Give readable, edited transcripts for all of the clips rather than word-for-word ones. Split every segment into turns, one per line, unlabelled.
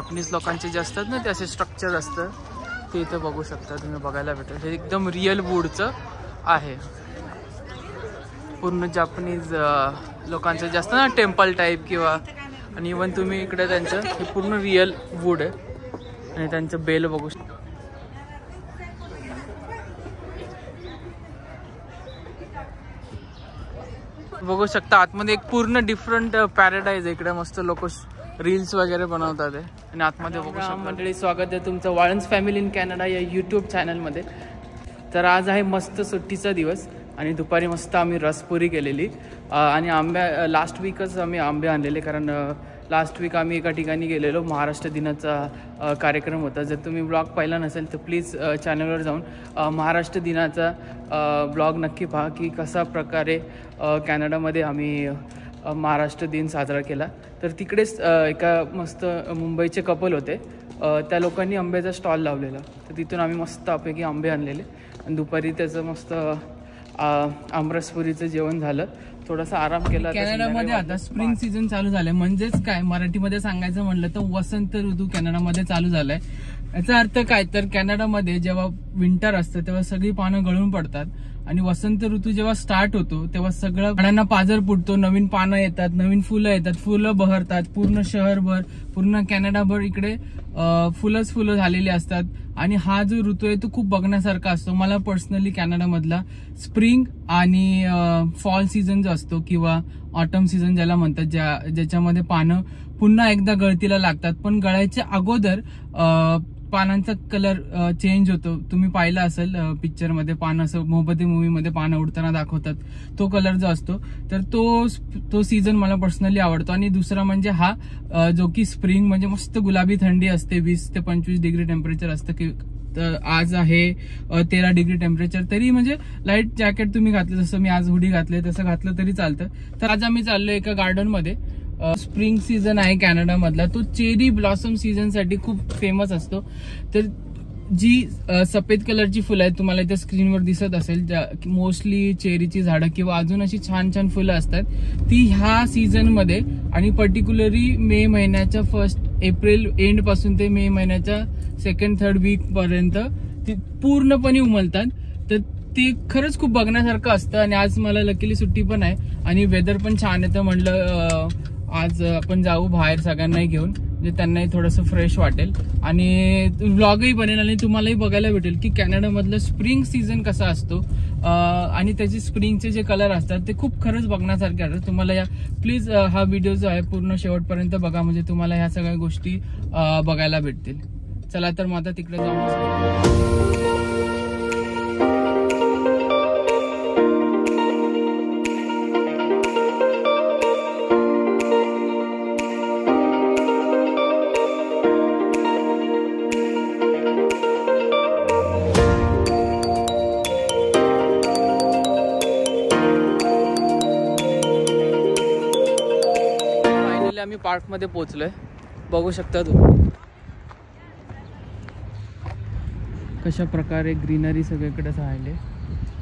Japanese लोकांचे जे असतात ना ते असे स्ट्रक्चर असतं ते इथे बघू शकता तुम्ही, बघायला भेटेल. हे एकदम रिअल वूडचं आहे. पूर्ण जॅपनीज लोकांचं जे असतं ना टेम्पल टाईप किंवा, आणि इवन तुम्ही इकडे त्यांचं हे पूर्ण रिअल वूड आहे आणि त्यांचं बेल बघू शकता. बघू शकता आतमध्ये एक पूर्ण डिफरंट पॅराडाईज आहे. इकडे मस्त लोक रील्स वगैरे बनवतात आहे आणि आतमध्ये बघू शकता. मंडळी, स्वागत आहे तुमचं वाळंज फॅमिली इन कॅनडा या यूट्यूब चॅनलमध्ये. तर आज आहे मस्त सुट्टीचा दिवस आणि दुपारी मस्त आम्ही रसपुरी केलेली आणि लास्ट वीकच आम्ही आंबे आणलेले, कारण लास्ट वीक आम्ही एका ठिकाणी गेलेलो. महाराष्ट्र दिनाचा कार्यक्रम होता. जर तुम्ही ब्लॉग पाहिला नसेल तर प्लीज चॅनलवर जाऊन महाराष्ट्र दिनाचा ब्लॉग नक्की पहा की कशा प्रकारे कॅनडामध्ये आम्ही महाराष्ट्र दिन साजरा केला. तर तिकडेच एका मस्त मुंबईचे कपल होते, त्या लोकांनी आंब्याचा स्टॉल लावलेला. तर तिथून आम्ही मस्तपैकी आंबे आणलेले आणि दुपारी त्याचं मस्त आमरसपुरीचं जेवण झालं, थोडासा आराम केला. कॅनडामध्ये आता स्प्रिंग सीझन चालू झालंय, म्हणजेच काय मराठीमध्ये सांगायचं म्हणलं तर वसंत ऋतू कॅनडामध्ये चालू झालाय. याचा अर्थ काय, तर कॅनडामध्ये जेव्हा विंटर असतं तेव्हा सगळी पानं गळून पडतात आणि वसंत ऋतू जेव्हा स्टार्ट होतो तेव्हा सगळं झाडांना पाजर फुटतो, नवीन पानं येतात, नवीन फुलं येतात, फुलं बहरतात. पूर्ण शहरभर, पूर्ण कॅनडाभर इकडे फुलं झालेली असतात आणि हा जो ऋतू आहे तो खूप बघण्यासारखा असतो. मला पर्सनली कॅनडामधला स्प्रिंग आणि फॉल सीझन जो असतो किंवा ऑटम सीझन ज्याला म्हणतात, ज्याच्यामध्ये पानं पुन्हा एकदा गळतीला लागतात, पण गळायच्या अगोदर पानांचा कलर चेंज होतो. तुम्ही पाहिला असेल पिक्चरमध्ये पानं, असं मोहब्बती मूवीमध्ये पानं उडताना दाखवतात, तो कलर जो असतो, तर तो सीझन मला पर्सनली आवडतो. आणि दुसरा म्हणजे हा जो की स्प्रिंग, म्हणजे मस्त गुलाबी थंडी असते, 20 ते 25 डिग्री टेम्परेचर असतं की. तर आज आहे 13 डिग्री टेम्परेचर, तरी म्हणजे लाईट जॅकेट तुम्ही घातलं, जसं मी आज हुडी घातले तसं घातलं तरी चालतं. तर आज आम्ही चाललोय एका गार्डनमध्ये. स्प्रिंग सीझन आहे कॅनडा मधला, तो चेरी ब्लॉसम सीझन साठी खूप फेमस असतो. तर जी सफेद कलरची फुलं आहेत तुम्हाला इथे स्क्रीनवर दिसत असेल, मोस्टली चेरीची झाडं किंवा अजून अशी छान छान फुलं असतात, ती ह्या सीझन मध्ये आणि पर्टिक्युलरली मे महिन्याच्या एप्रिल एंड पासून ते मे महिन्याच्या 2-3 वीक पर्यंत ती पूर्णपणे उमलतात. तर ते खरंच खूप बघण्यासारखं असतं. आणि आज मला लकीली सुट्टी पण आहे आणि वेदर पण छान आहे, तर म्हणलं आज आपण जाऊ बाहेर सगळ्यांनाही घेऊन, म्हणजे त्यांनाही थोडंसं फ्रेश वाटेल आणि व्लॉगही बनेल आणि तुम्हालाही बघायला भेटेल की कॅनडामधलं स्प्रिंग सीझन कसा असतो आणि त्याचे स्प्रिंगचे जे कलर असतात ते खूप खरंच बघण्यासारखे असतात. तुम्हाला प्लीज हा व्हिडिओ जो आहे पूर्ण शेवटपर्यंत बघा, म्हणजे तुम्हाला ह्या सगळ्या गोष्टी बघायला भेटतील. चला तर मग आता तिकडे जाऊ. आम्ही पार्क मध्ये पोहोचलोय, बघू शकता तुम्ही कशा प्रकारे ग्रीनरी सगळीकडे राहिले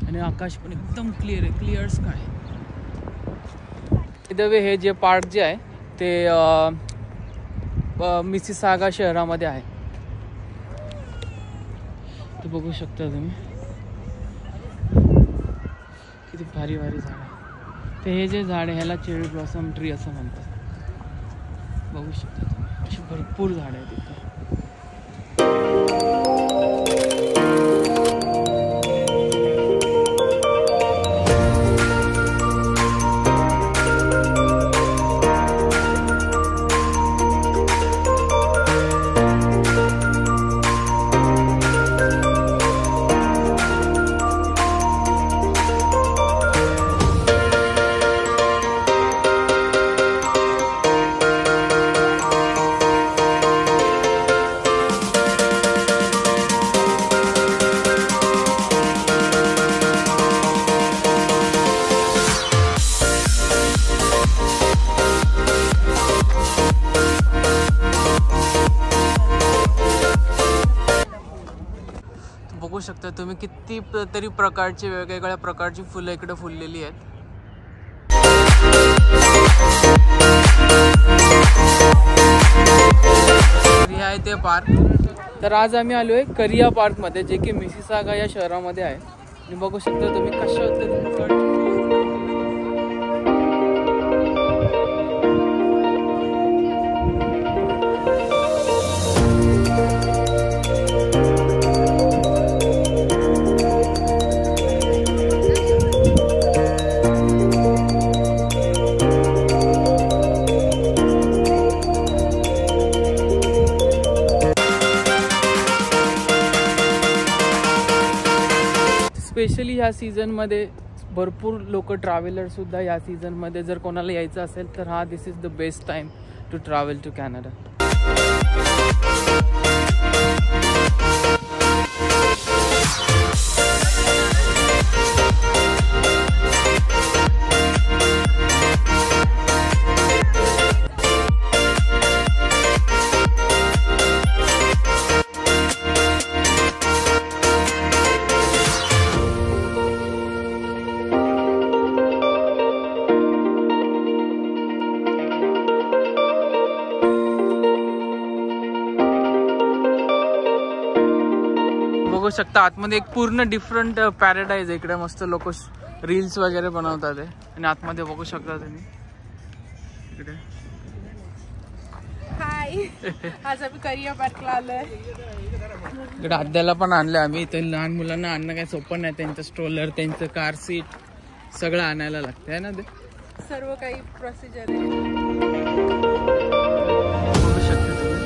आणि आकाश पण एकदम क्लिअर आहे, क्लिअर स्काय. इथे हे जे पार्क जे आहे ते मिसिसागा शहरामध्ये आहे, ते बघू शकता तुम्ही. किती भारी भारी झाड आहे. ते हे जे झाड आहे ह्याला चेरी ब्लॉसम ट्री असं म्हणतात. बघू शकता तुम्ही अशी भरपूर झाडं आहेत तिथे. बघू शकता तुम्ही किती तरी प्रकारची वेगवेगळ्या प्रकारची फुलं इकडे फुललेली आहेत. तर हे आहे ते पार्क. तर आज आम्ही आलो आहे करिया पार्कमध्ये, जे की मिसिसागा या शहरामध्ये आहे. आणि बघू शकता तुम्ही कशा स्पेशली ह्या सीझनमध्ये भरपूर लोक ट्रॅव्हलर सुद्धा या सीझनमध्ये जर कोणाला यायचं असेल तर हा this is the best time to travel to Canada. बघू शकता आतमध्ये एक पूर्ण डिफरंट पॅराडाईज आहे. इकडे मस्त लोक रील्स वगैरे बनवतात आणि आतमध्ये बघू शकता तुम्ही इकडे.
हाय, आज आम्ही करिया पार्कला आलोय.
इकडे आद्याला पण आणलं आम्ही. इथे लहान मुलांना आणणं काही सोपं नाही. त्यांचं स्ट्रोलर, त्यांचं कार सीट सगळं आणायला लागतं आहे ना. ते
सर्व काही प्रोसिजर आहे.
बघू शकता तुम्ही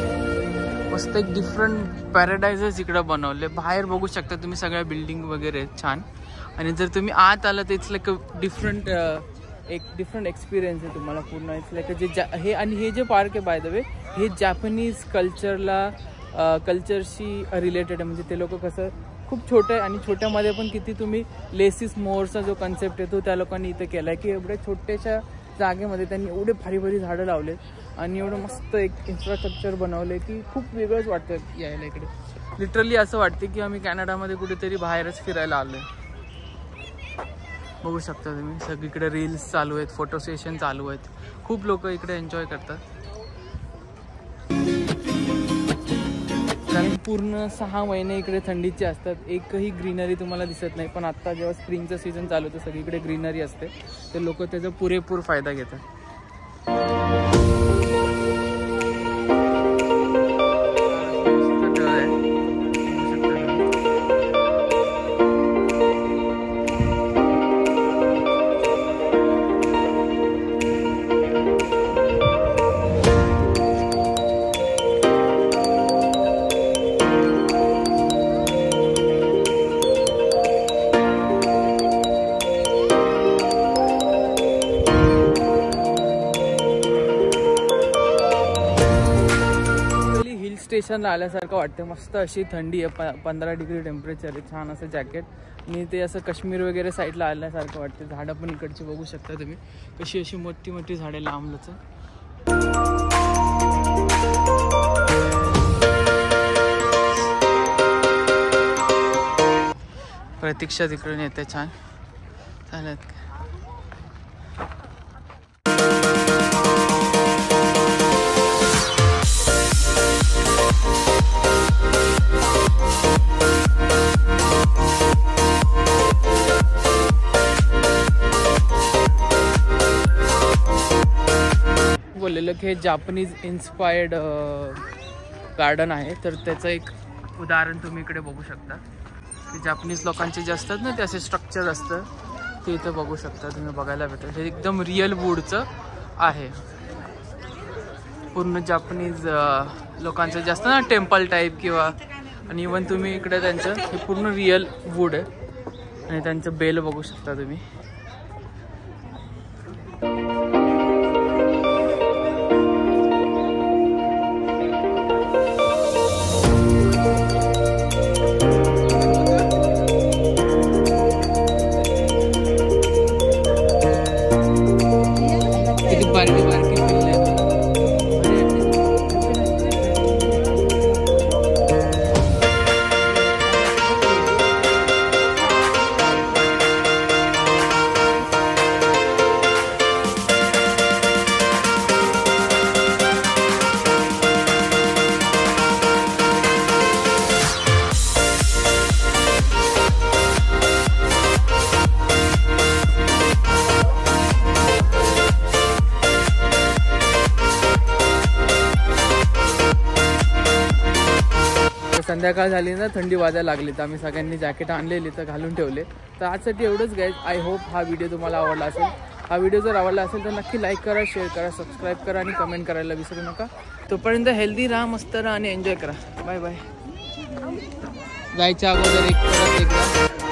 मस्त एक डिफरंट पॅराडाईजच इकडे बनवले. बाहेर बघू शकता तुम्ही सगळ्या बिल्डिंग वगैरे छान. आणि जर तुम्ही आत आला तर it's like a different experience आहे तुम्हाला पूर्ण. इट्स लाईक हे आणि हे जे पार्क आहे बाय द वे हे जॅपनीज कल्चरशी रिलेटेड आहे. म्हणजे ते लोक कसं खूप छोटं आहे आणि छोट्यामध्ये पण किती तुम्ही लेसिस मोअरचा जो कन्सेप्ट आहे तो त्या लोकांनी इथं केला आहे की एवढ्या छोट्याशा जागेमध्ये त्यांनी एवढे भारी भारी झाडं लावले आणि एवढं मस्त एक इन्फ्रास्ट्रक्चर बनवले की खूप वेगळंच वाटतं यायला इकडे. लिटरली असं वाटतं की आम्ही कॅनडामध्ये कुठेतरी बाहेरच फिरायला आलो आहे. बघू शकता तुम्ही सगळीकडे रील्स चालू आहेत, फोटो सेशन चालू आहेत. खूप लोक इकडे एन्जॉय करतात. कारण पूर्ण 6 महिने इकडे थंडीचे असतात. एकही ग्रीनरी तुम्हाला दिसत नाही. पण आत्ता जेव्हा स्प्रिंगचं सीझन चालू होतं सगळीकडे ग्रीनरी असते तर लोक त्याचा पुरेपूर फायदा घेतात. स्टेशनला आल्यासारखं वाटतं. मस्त अशी थंडी आहे. 15 डिग्री टेम्परेचर आहे. छान असं जॅकेट आणि ते असं काश्मीर वगैरे साईडला आल्यासारखं वाटतं. झाडं पण इकडची बघू शकता तुम्ही कशी अशी मोठी मोठी झाडे लांबलच. प्रतीक्षा तिकडून येते छान चालत. बोललेलं की हे जापनीज इन्स्पायर्ड गार्डन आहे. तर त्याचं एक उदाहरण तुम्ही इकडे बघू शकता. जापनीज लोकांचे जे असतात ना ते असे स्ट्रक्चर असतं ते इथं बघू शकता तुम्ही, बघायला भेटेल. हे एकदम रिअल वूडचं आहे. पूर्ण जापनीज लोकांचं जे असतं ना टेम्पल टाईप किंवा आणि इवन तुम्ही इकडे त्यांचं हे पूर्ण रिअल वूड आहे. आणि त्यांचं बेल बघू शकता तुम्ही. संध्याकाळ झाली ना, थंडी वाजायला लागली, तर आम्ही सगळ्यांनी जॅकेट आणलेली तर घालून ठेवले. तर आजसाठी एवढंच गाईज. आय होप हा व्हिडिओ तुम्हाला आवडला असेल. हा व्हिडिओ जर आवडला असेल तर नक्की लाईक करा, शेअर करा, सबस्क्राईब करा आणि कमेंट करायला विसरू नका. तोपर्यंत हेल्दी राहा, मस्त राहा आणि एन्जॉय करा. Bye bye. जायच्या अगोदर एक